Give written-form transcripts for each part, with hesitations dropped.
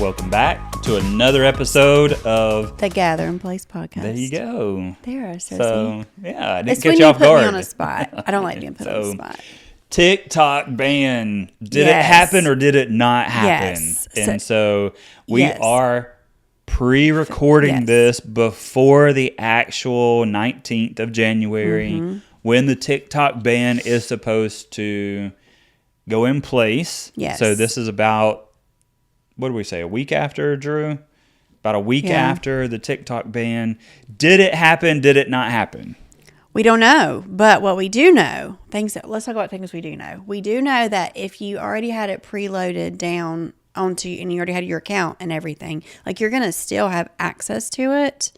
Welcome back to another episode of the Gather and Place podcast. There you go. There, So, yeah, I didn't it's catch when you you off put guard. me on a spot. I don't like being put on a spot. TikTok ban. Did it Yes. happen or did it not happen? Yes. And so we Yes. are pre-recording Yes. this before the actual 19th of January Mm-hmm. when the TikTok ban is supposed to go in place. Yes. So this is about, what do we say, a week after, Drew? About a week Yeah. after the TikTok ban. Did it happen? Did it not happen? We don't know, but what we do know, let's talk about things we do know. We do know that if you already had it preloaded down onto, and you already had your account and everything, like you're going to still have access to it.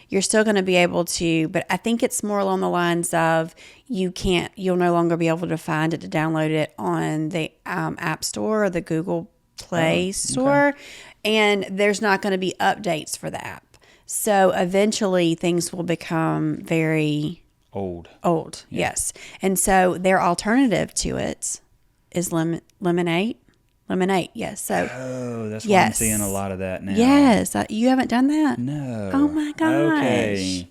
You're still going to be able to, but I think it's more along the lines of you'll no longer be able to find it to download it on the App Store or the Google Play Store. And there's not going to be updates for the app. So eventually things will become very Old. Yes. And so their alternative to it is Lemonade. Lemonade, yes. So Oh, that's why I'm Yes. seeing a lot of that now. yes, you haven't done that? No. Oh my gosh. Okay.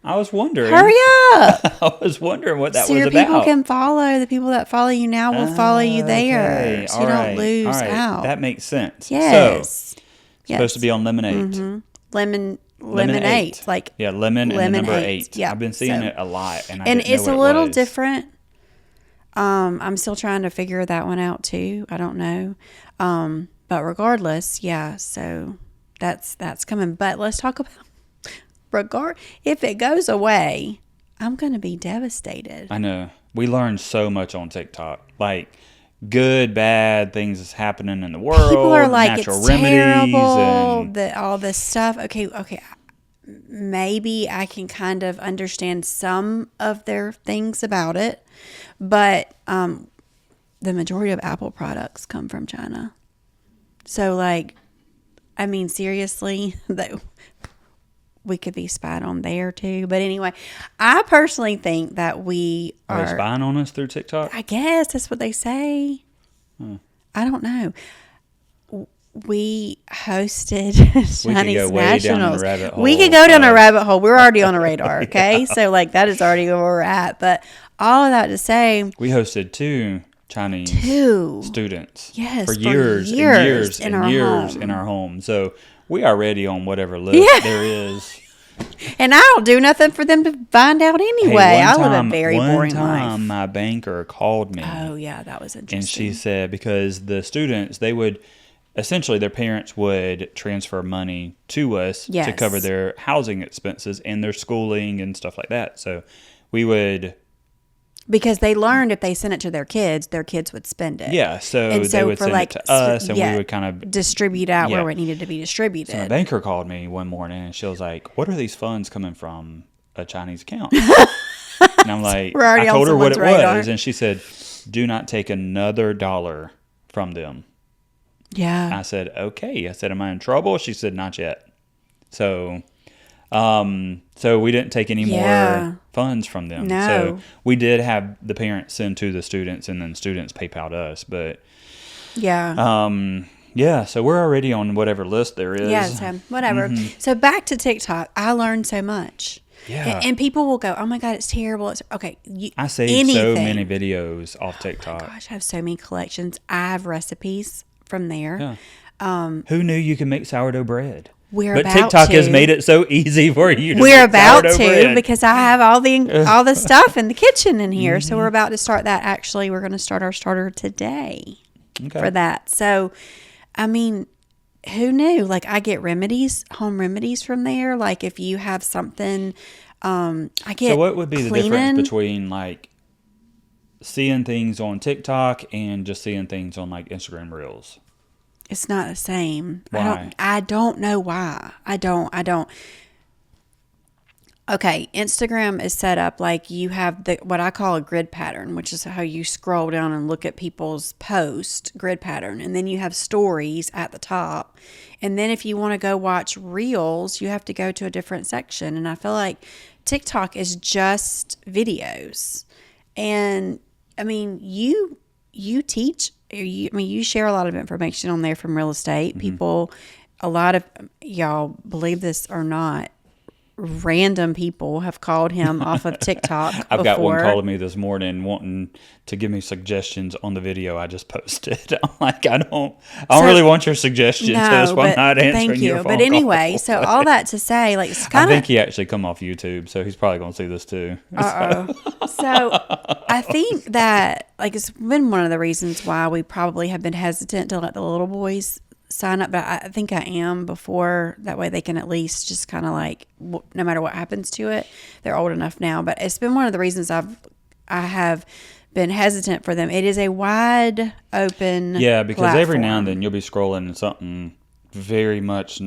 I was wondering. Hurry up. I was wondering what that So was your about. people can follow. The people that follow you now will follow you there. Okay. So you All don't right. lose All right. out. That makes sense. Yes. So, supposed to be on Lemonade. Lemonade. Like Yeah, lemon and the number 8. 8. Yeah. I've been seeing So- it a lot. And it's know a what little it was. different. I'm still trying to figure that one out too. I don't know. But regardless, yeah, so that's coming. But let's talk about if it goes away, I'm going to be devastated. I know. We learned so much on TikTok. Like, good, bad things is happening in the world. People are like, natural it's remedies terrible, and all this stuff. Okay. Maybe I can kind of understand some of their things about it, but the majority of Apple products come from China. So, like, I mean, seriously, though, we could be spied on there too. But anyway, I personally think that we Are they are. spying on us through TikTok? I guess that's what they say. I don't know. We hosted Chinese go way down in the nationals. rabbit We hole could go down a of- rabbit hole. We're already on a radar, okay? So, like, that is already where we're at. But all of that to say, We hosted 2 Chinese students Yes, for for years and years years in and our years home. in our home. So we are ready on whatever list there is. and I don't do nothing for them to find out anyway. Hey, I live a very one boring time life. my banker called me Oh, yeah, that was interesting. and she said because the students, they would essentially their parents would transfer money to us to Yes. cover their housing expenses and their schooling and stuff like that. So we would Because they learned if they sent it to their kids would spend it. Yeah, so And they would for, send like, it to us, and yeah, we would kind of. distribute out Yeah. where it needed to be distributed. So my banker called me one morning, and she was like, "What are these funds coming from a Chinese account?" And I'm like, We're already I on told her what it someone's radar. was, and she said, "Do not take another dollar from them." Yeah. I said, "Okay." I said, "Am I in trouble?" She said, "Not yet." So, so we didn't take any Yeah. more funds from them. No. So we did have the parents send to the students, and then students PayPal us, but. Yeah. Yeah, so we're already on whatever list there is. Yeah, so whatever. So back to TikTok, I learned so much. Yeah. And people will go, "Oh my God, it's terrible." It's okay. I saved so many videos off TikTok. Gosh, I have so many collections. I have recipes from there. Yeah. Who knew you could make sourdough bread? We're But about TikTok has to. made it so easy for you to We're make about sourdough to bread. because I have all the stuff in the kitchen in here. So we're about to start that. Actually, we're going to start our starter today Okay. for that. So, I mean, who knew? Like, I get home remedies from there. Like, if you have something, I get. So what would be the cleaning. difference between like seeing things on TikTok and just seeing things on like Instagram Reels? It's not the same. Why? I don't know why. I don't. Okay, Instagram is set up like you have what I call a grid pattern, which is how you scroll down and look at people's post grid pattern. And then you have stories at the top. And then if you want to go watch reels, you have to go to a different section. And I feel like TikTok is just videos. And I mean, you teach you share a lot of information on there from real estate. People, a lot of y'all, believe this or not, random people have called him off of TikTok I've got one before. calling me this morning wanting to give me suggestions on the video I just posted. I'm like, I don't really want your suggestions. So that's why I'm not answering thank you. your phone But anyway, call. so all that to say, like, it's I kind think of. he actually come off YouTube, so he's probably going to see this too. So I think that, like, it's been one of the reasons why we probably have been hesitant to let the little boys sign up, but I think I am before, that way they can at least just kind of like, no matter what happens to it, they're old enough now. But it's been one of the reasons I have been hesitant for them. It is a wide open Yeah, because every now and platform. then you'll be scrolling and something very much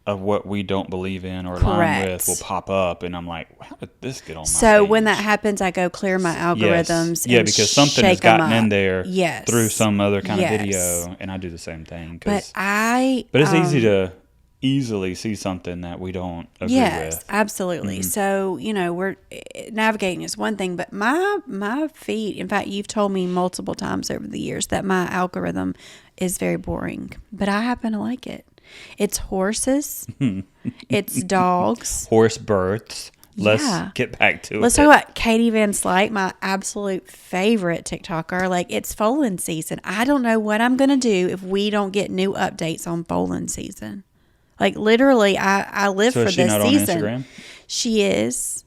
of what we don't believe in or align Correct. with will pop up, and I'm like, how did this get on my So page? when that happens, I go clear my algorithms. Yeah, and because something has shake 'em gotten in up. there Yes. through some other kind of Yes. video, and I do the same thing. But But it's easy to easily see something that we don't agree yes, with. absolutely. So, we're navigating is one thing, but my feed, in fact, you've told me multiple times over the years that my algorithm is very boring, but I happen to like it. It's horses, it's dogs. Horse births. Let's Yeah. get back to Let's it. talk about Katie Van Slyke, my absolute favorite TikToker. Like, it's foaling season. I don't know what I'm going to do if we don't get new updates on foaling season. Like, literally, I live So for is she this not on season. Instagram? She is.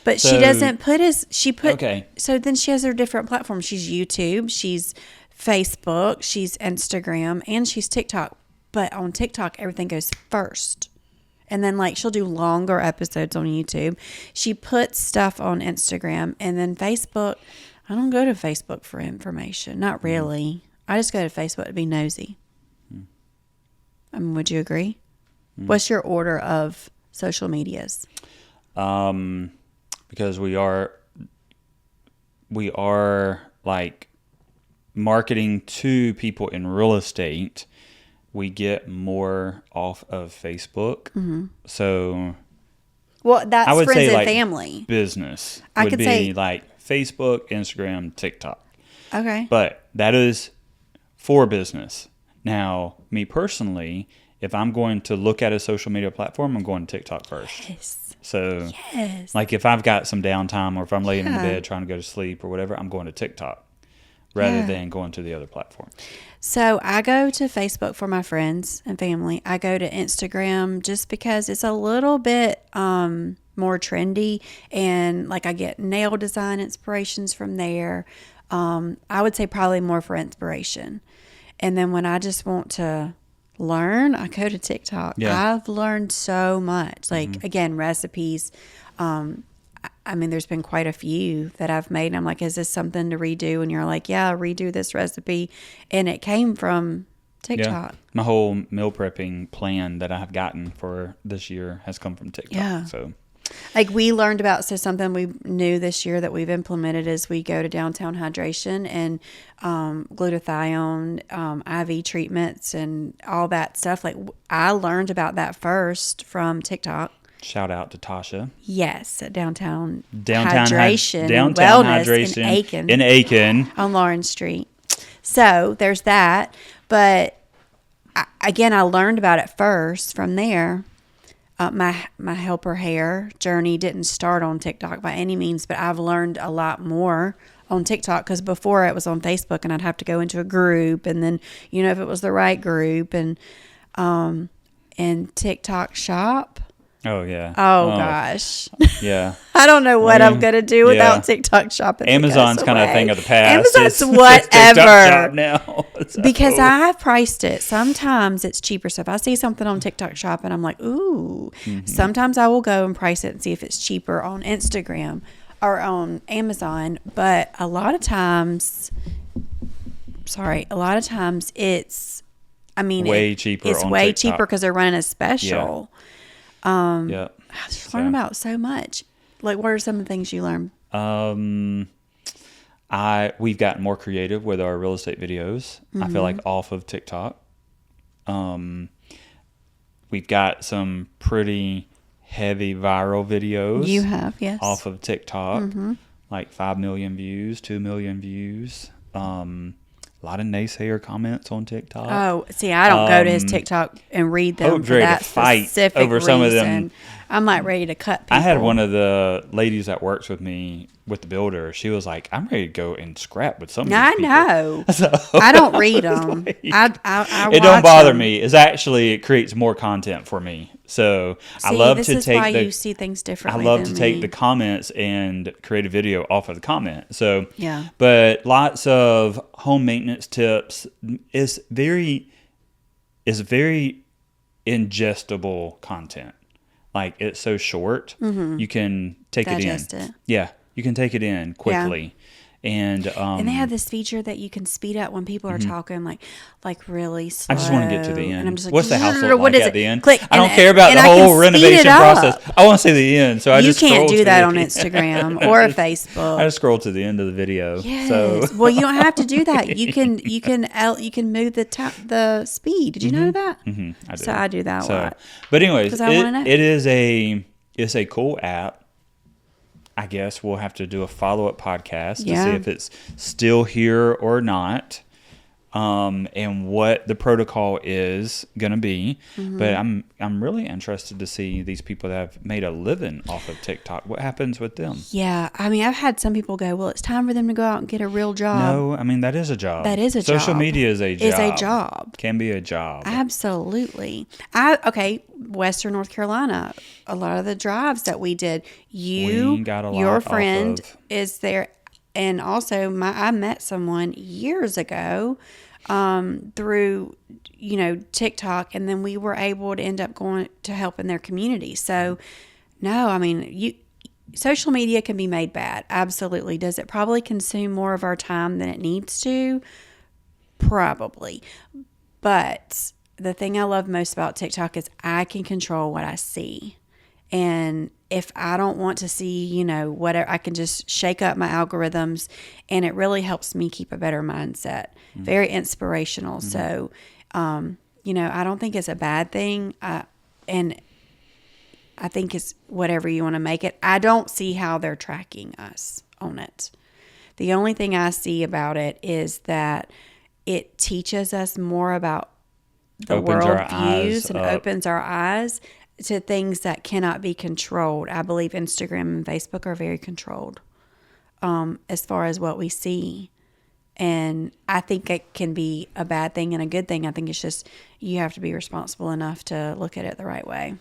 But she So- doesn't put Okay. So then she has her different platforms. She's YouTube, she's Facebook, she's Instagram, and she's TikTok. But on TikTok, everything goes first. And then, like, she'll do longer episodes on YouTube. She puts stuff on Instagram. And then Facebook, I don't go to Facebook for information. Not really. I just go to Facebook to be nosy. I mean, would you agree? What's your order of social medias? Because we are like marketing to people in real estate. We get more off of Facebook. Mm-hmm. So Well, that's I would friends say and like family. business I would could be say- like Facebook, Instagram, TikTok. Okay. But that is for business. Now, me personally, if I'm going to look at a social media platform, I'm going to TikTok first. Yes. So, Yes. like if I've got some downtime or if I'm laying in the Yeah. bed trying to go to sleep or whatever, I'm going to TikTok rather Yeah. than going to the other platform. So I go to Facebook for my friends and family. I go to Instagram just because it's a little bit more trendy, and like I get nail design inspirations from there. I would say probably more for inspiration. And then when I just want to learn, I go to TikTok. Yeah. I've learned so much. Like, again, recipes. I mean, there's been quite a few that I've made. And I'm like, is this something to redo? And you're like, yeah, redo this recipe. And it came from TikTok. Yeah. My whole meal prepping plan that I've gotten for this year has come from TikTok. Yeah. So, Like, we learned about, so something we knew this year that we've implemented is we go to Downtown Hydration and glutathione, IV treatments and all that stuff. Like, I learned about that first from TikTok. shout out to Tasha. Yes, at Downtown Downtown Hydration, Downtown Wellness Hydration in Aiken. In Aiken. On Lawrence Street. So there's that. But again, I learned about it first from there. My helper hair journey didn't start on TikTok by any means, but I've learned a lot more on TikTok because before it was on Facebook and I'd have to go into a group and then, if it was the right group and TikTok shop. Oh, yeah. Oh gosh. Yeah. I don't know what I'm mean, going to do without yeah. TikTok shop. if it Amazon's goes kind of a away. thing of the past. Amazon's It's whatever. TikTok shop now. So- Because I have priced it. Sometimes it's cheaper. So if I see something on TikTok shop and I'm like, ooh, sometimes I will go and price it and see if it's cheaper on Instagram or on Amazon. But a lot of times it's, Way cheaper It's on way TikTok. cheaper because they're running a special. yeah. I just learn about so much. Like, what are some of the things you learn? We've gotten more creative with our real estate videos. I feel like off of TikTok. We've got some pretty heavy viral videos. You have, yes. Off of TikTok, like 5 million views, 2 million views. A lot of naysayer comments on TikTok. Oh, see, I don't go to his TikTok and read them Hope's for ready to that fight specific over some of them. reason. I'm like ready to cut people. I had one of the ladies that works with me with the builder. She was like, "I'm ready to go and scrap with some of these I people." know. So, I don't read them. I it don't watch bother them. me. It's actually, it creates more content for me. So I See, love this to is take why the you see things I differently. love than to take me. the comments and create a video off of the comment. So Yeah. but lots of home maintenance tips is very ingestible content. Like, it's so short, you can take Digest it in. it. Yeah, you can take it in quickly. And And they have this feature that you can speed up when people are talking like really slow. I just want to get to the end. And I'm just like, what's the house look what like is at it? the end? Click, I don't and- care about and the I can whole speed renovation it up. process. I want to see the end, so I You just can't scroll do to that the on end. Instagram or Facebook. I just scroll to the end of the video. Yes. So Well, you don't have to do that. You can move the speed. Did you know that? I do. So I do that a lot. But anyways, 'Cause I wanna know. it's a cool app. I guess we'll have to do a follow-up podcast to see Yeah. if it's still here or not, and what the protocol is going to be. Mm-hmm. But I'm really interested to see these people that have made a living off of TikTok. What happens with them? Yeah. I mean, I've had some people go, well, it's time for them to go out and get a real job. No, I mean, that is a job. That is a Social job. media is a job. Is a job. Can be a job. Absolutely. Western North Carolina, a lot of the drives that we did, We got a lot your off friend of- is there. And also I met someone years ago through, TikTok, and then we were able to end up going to help in their community. So no, I mean, social media can be made bad. Absolutely. Does it probably consume more of our time than it needs to? Probably. But the thing I love most about TikTok is I can control what I see. And if I don't want to see, whatever, I can just shake up my algorithms, and it really helps me keep a better mindset. Very inspirational. So, I don't think it's a bad thing. And I think it's whatever you want to make it. I don't see how they're tracking us on it. The only thing I see about it is that it teaches us more about the Opens our world eyes views and up. opens our eyes to things that cannot be controlled. I believe Instagram and Facebook are very controlled as far as what we see. And I think it can be a bad thing and a good thing. I think it's just you have to be responsible enough to look at it the right way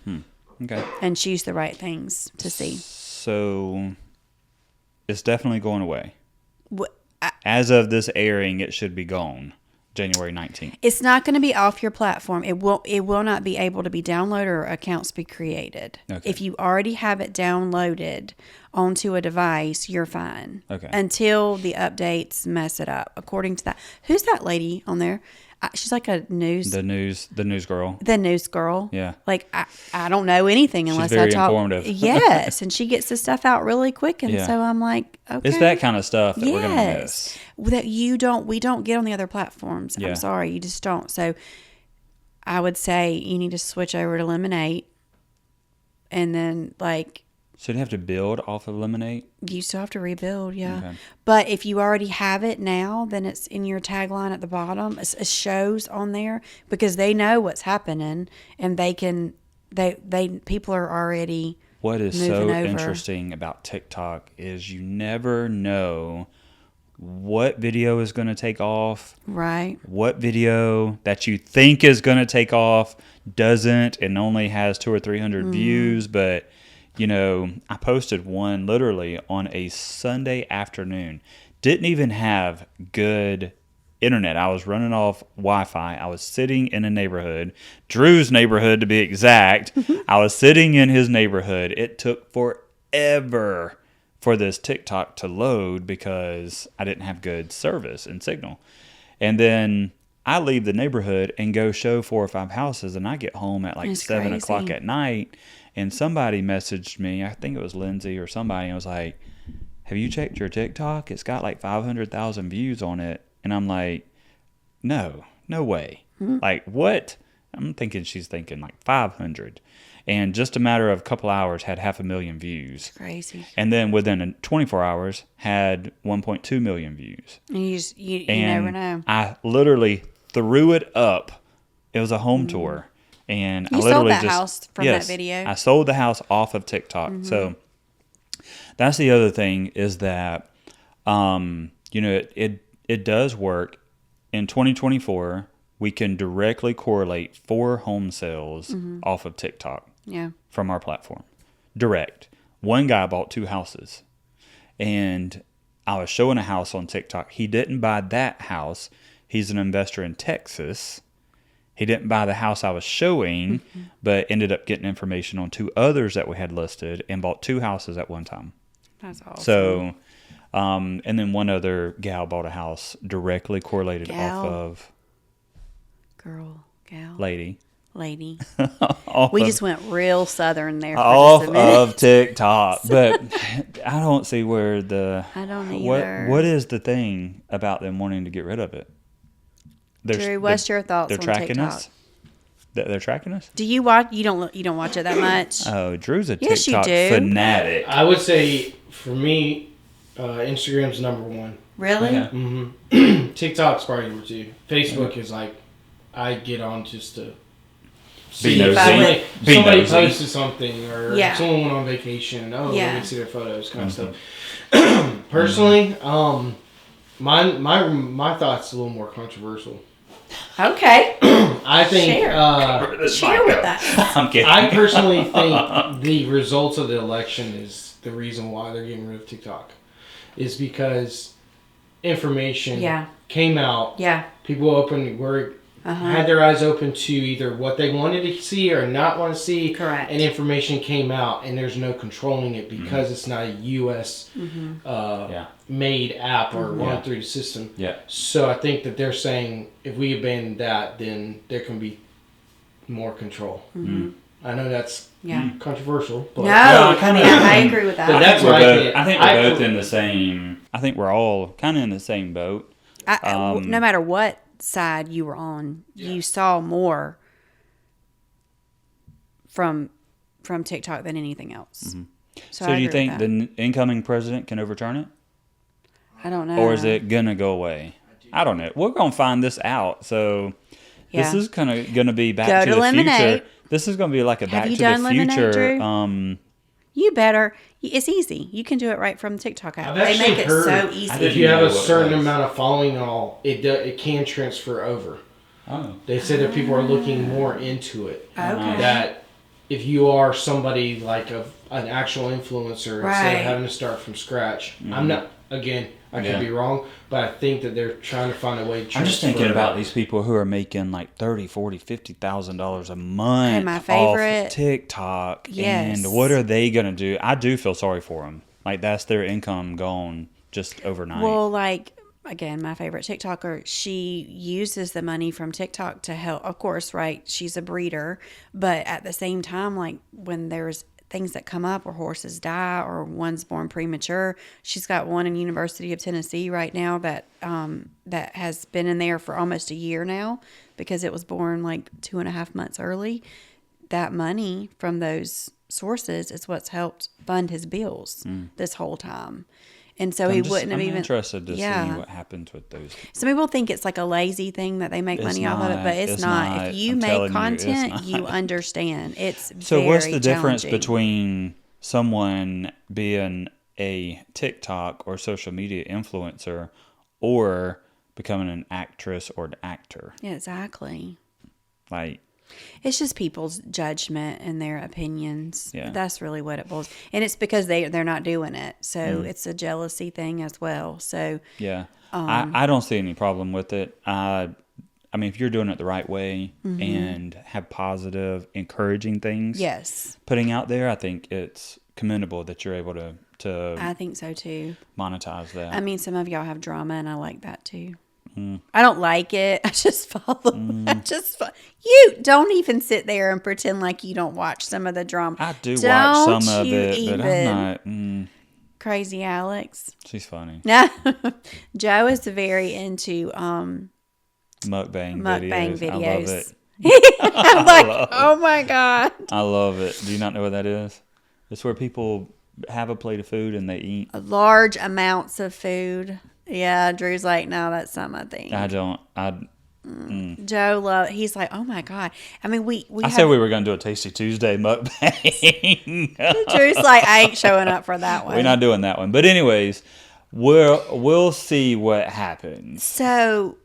Okay. and choose the right things to see. So it's definitely going away. Wh- As of this airing, it should be gone January 19th. It's not going to be off your platform. It will not be able to be downloaded or accounts be created. Okay. If you already have it downloaded onto a device, you're fine. Okay. Until the updates mess it up. According to that, who's that lady on there? She's like a news The news girl. the news girl. Yeah. Like I don't know anything unless very I talk. informative. Yes, and she gets the stuff out really quick, and Yeah. so I'm like, okay. It's that kind of stuff that we're going to Yes, miss. that we don't get on the other platforms. Yeah. I'm sorry, you just don't. So I would say you need to switch over to Lemonade, and then So you have to build off of Lemonade? you still have to rebuild, yeah. Okay. But if you already have it now, then it's in your tagline at the bottom. It shows on there because they know what's happening, and people are already. What is so moving over. interesting about TikTok is you never know what video is going to take off, Right. what video that you think is going to take off doesn't and only has 200 or 300 views. But, I posted one literally on a Sunday afternoon. Didn't even have good internet. I was running off Wi-Fi. I was sitting in a neighborhood, Drew's neighborhood to be exact. I was sitting in his neighborhood. It took forever for this TikTok to load because I didn't have good service and signal. And then I leave the neighborhood and go show 4 or 5 houses, and I get home at It's 7 crazy. o'clock at night, and somebody messaged me, I think it was Lindsay or somebody, and was like, have you checked your TikTok? It's got like 500,000 views on it. And I'm like, no way. Like, what? I'm thinking she's thinking like 500. and just a matter of a couple hours had 500,000 views. Crazy. And then within 24 hours had 1.2 million views. And you And never know. I literally threw it up. It was a home tour. And You I sold literally that just, house from that video? I sold the house off of TikTok. So that's the other thing is that, it does work. In 2024, we can directly correlate 4 home sales off of TikTok Yeah. from our platform. Direct. One guy bought 2 houses. And I was showing a house on TikTok. He didn't buy that house. He's an investor in Texas. He didn't buy the house I was showing, but ended up getting information on 2 others that we had listed and bought 2 houses at one time. That's awesome. So, and then one other gal bought a house directly correlated off of gal, lady. We just went real southern there for Off just a minute. of TikTok, but I don't see where I don't either. What is the thing about them wanting to get rid of it? Drew, what's your thoughts They're on tracking TikTok? us. They're tracking us. Do you watch? You don't watch it that much. Oh, Drew's a Yes, you TikTok do. fanatic. I would say for me, Instagram's number 1. Really? Yeah. TikTok's probably number 2. Facebook is like I get on just to Be see if nosy. somebody Be nosy. posted something or Yeah. someone went on vacation. Oh, Yeah. let me see their photos, kind of stuff. Personally, my thoughts a little more controversial. Okay. I think Share. Share with us. I'm kidding. I personally think the results of the election is the reason why they're getting rid of TikTok, is because information Yeah. came out. Yeah. People had their eyes open to either what they wanted to see or not want to see. Correct. And information came out, and there's no controlling it because it's not a U.S. Made app or run through the system. Yeah. So I think that they're saying if we abandon that, then there can be more control. I know that's Yeah. controversial, but No, Yeah, I I agree with that. But that's We're what both, I think we're I- both in the same. I think we're all kind of in the same boat. No matter what side you were on, you saw more from TikTok than anything else. So do you think the incoming president can overturn it, I don't know. or is it gonna go away? I don't know. We're gonna find this out. So this Yeah. is kind of gonna be Back Go to to the Lemonade. Future. This is gonna be like a Back you to done the Lemonade, Future. Drew? You better. It's easy. You can do it right from the TikTok app. I've They actually make it heard so if easy. you have know a what it certain was. amount of following and all, it can transfer over. Oh. They said that people are looking more into it. Okay. That if you are somebody like an actual influencer, instead Right. of having to start from scratch, I'm not. Again, I could Yeah. be wrong, but I think that they're trying to find a way to I'm just thinking transfer about these people who are making like $30,000, $40,000, $50,000 a month my off favorite- of TikTok. Yes. And what are they gonna do? I do feel sorry for them. Like that's their income gone just overnight. Well, like, again, my favorite TikToker, she uses the money from TikTok to help. Of course, right? She's a breeder. But at the same time, like, when there's things that come up or horses die or one's born premature, she's got one in University of Tennessee right now that that has been in there for almost a year now because it was born like 2.5 months early. That money from those sources is what's helped fund his bills this whole time. And so he wouldn't have I'm even. interested to see Yeah. what happens with those. Some people think it's like a lazy thing that they make It's money off of it, but it's not. If you I'm telling make you, it's content, not. you understand. It's So what's very the difference challenging. between someone being a TikTok or social media influencer or becoming an actress or an actor? Yeah, exactly. Like, It's just people's judgment and their opinions. Yeah. That's really what it boils. And it's because they're not doing it. So Mm. it's a jealousy thing as well. So yeah, I don't see any problem with it. I mean, if you're doing it the right way and have positive, encouraging things yes, putting out there, I think it's commendable that you're able to I think so too. monetize that. I mean, some of y'all have drama, and I like that too. I don't like it. I just follow. You don't even sit there and pretend like you don't watch some of the drama. I do watch Don't some of you it, but I'm even. not. Crazy Alex. She's funny. No, Joe is very into Mukbang mukbang videos. I love videos. it. I'm like, oh my God. I love it. Do you not know what that is? It's where people have a plate of food and they eat. Large amounts of food. Yeah, Drew's like, no, that's not my thing. I don't. Joe he's like, oh my God. I mean, we I said we were going to do a Tasty Tuesday mukbang. Drew's like, I ain't showing up for that one. We're not doing that one. But anyways, we'll see what happens. So,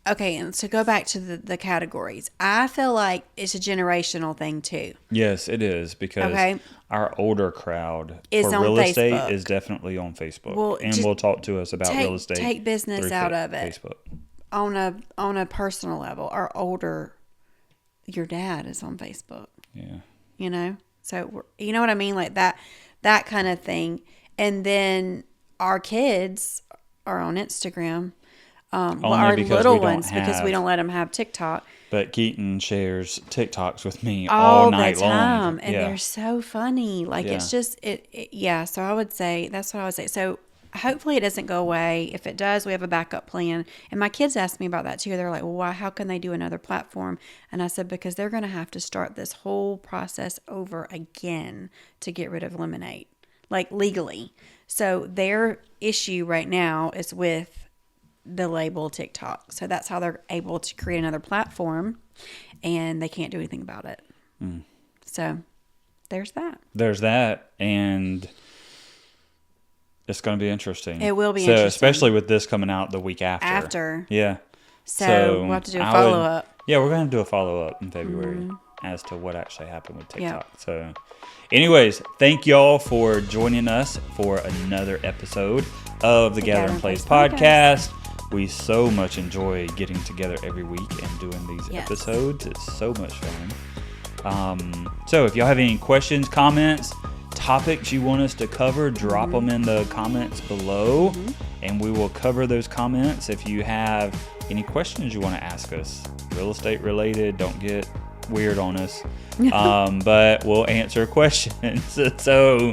okay, and so go back to the categories. I feel like it's a generational thing too. Yes, it is, because our older crowd Is for on real estate Facebook. is definitely on Facebook. Well, and just will talk to us about real estate. Take business through out of it. Facebook. On a personal level, your dad is on Facebook. Yeah. You know? So, you know what I mean? Like that kind of thing. And then our kids are on Instagram. Our little ones, because we don't let them have TikTok. But Keaton shares TikToks with me all night the time. long. And they're so funny. Like, Yeah. it's just, yeah. So I would say, that's what I would say. So hopefully it doesn't go away. If it does, we have a backup plan. And my kids asked me about that too. They're like, well, why, how can they do another platform? And I said, because they're going to have to start this whole process over again to get rid of Lemonade, like legally. So their issue right now is with the label TikTok. So that's how they're able to create another platform, and they can't do anything about it. So there's that. There's that, and it's going to be interesting. It will be interesting. Especially with this coming out the week after. Yeah. So we'll have to do a follow-up. Yeah, we're going to do a follow-up in February as to what actually happened with TikTok. Yeah. So anyways, thank y'all for joining us for another episid of the Gather and Place podcast. We so much enjoy getting together every week and doing these episodes. It's so much fun. So if y'all have any questions, comments, topics you want us to cover, drop them in the comments below, and we will cover those comments. If you have any questions you want to ask us, real estate related, don't get weird on us, but we'll answer questions. So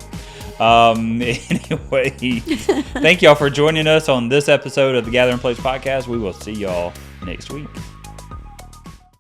anyway, thank y'all for joining us on this episode of the Gather and Place podcast. We will see y'all next week.